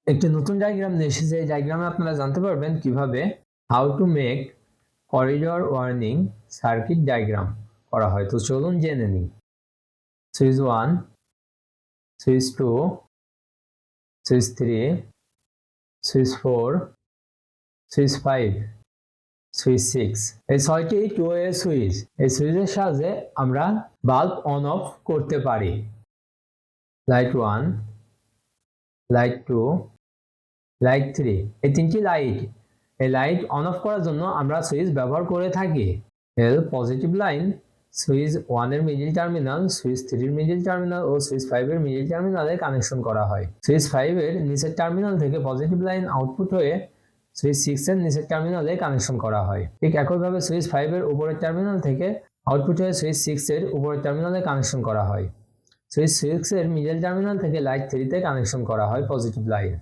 একটি নতুন ডায়াগ্রাম নিয়ে এসেছে। এই ডায়াগ্রামে আপনারা জানতে পারবেন কিভাবে how to make corridor warning circuit diagram করা হয়। তো চলুন জেনে নিই। Switch 1, switch 2, switch 3, switch 4, switch 5, switch 6। এই 6টি 2-ওয়ে সুইচ। এই সুইচের সাহায্যে আমরা বাল্ব অন অফ করতে পারি। লাইট 1, লাইট 2, লাইট 3, এই 3টি লাইট। এই লাইট অন অফ করার জন্য আমরা সুইচ ব্যবহার করে থাকি। এর পজিটিভ লাইন সুইচ 1 এর মিডল টার্মিনাল, সুইচ 3 এর মিডল টার্মিনাল ও সুইচ 5 এর মিডল টার্মিনালে কানেকশন করা হয়। সুইচ 5 এর নিচের টার্মিনাল থেকে পজিটিভ লাইন আউটপুট হয়ে সুইচ 6 এর নিচের টার্মিনালে কানেকশন করা হয়। ঠিক একইভাবে সুইচ 5 এর উপরের টার্মিনাল থেকে আউটপুট হয়ে সুইচ 6 এর উপরের টার্মিনালে কানেকশন করা হয়। সুইচ 6 এর মিডল টার্মিনাল থেকে লাইট 3 তে কানেকশন করা হয় পজিটিভ লাইন।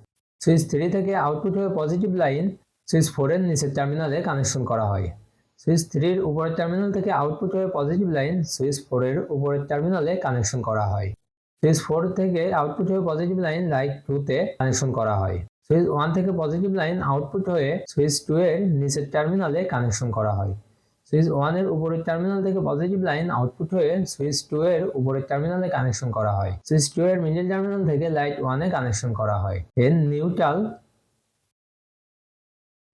সুইচ 3 থেকে আউটপুট হয়ে পজিটিভ লাইন সুইচ 4 এর নিচের টার্মিনালে কানেকশন করা হয়। সুইচ 3 এর উপরের টার্মিনাল থেকে আউটপুট হয়ে পজিটিভ লাইন সুইচ 4 এর উপরের টার্মিনালে কানেকশন করা হয়। সুইচ 4 থেকে আউটপুট হয়ে পজিটিভ লাইন লাইট 2 তে কানেকশন করা হয়। সুইচ 1 থেকে পজিটিভ লাইন আউটপুট হয়ে সুইচ 2 এর নিচের টার্মিনালে কানেকশন করা হয়। সুইচ 1 এর উপরের টার্মিনাল থেকে পজিটিভ লাইন আউটপুট হয়ে সুইচ 2 এর উপরের টার্মিনালে কানেকশন করা হয়। সুইচ 2 এর মিডল টার্মিনাল থেকে লাইট 1 এ কানেকশন করা হয়। এর নিউট্রাল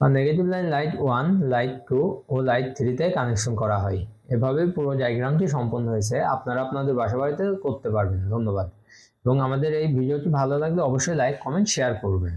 বা নেগেটিভ লাইন লাইট 1, লাইট 2 ও লাইট 3 তে কানেকশন করা হয়। এভাবে পুরো ডায়াগ্রামটি সম্পন্ন হয়েছে। আপনারা আপনাদের বাসাবাড়িতে করতে পারবেন। ধন্যবাদ। এবং আমাদের এই ভিডিওটি ভালো লাগলে অবশ্যই লাইক, কমেন্ট, শেয়ার করবেন।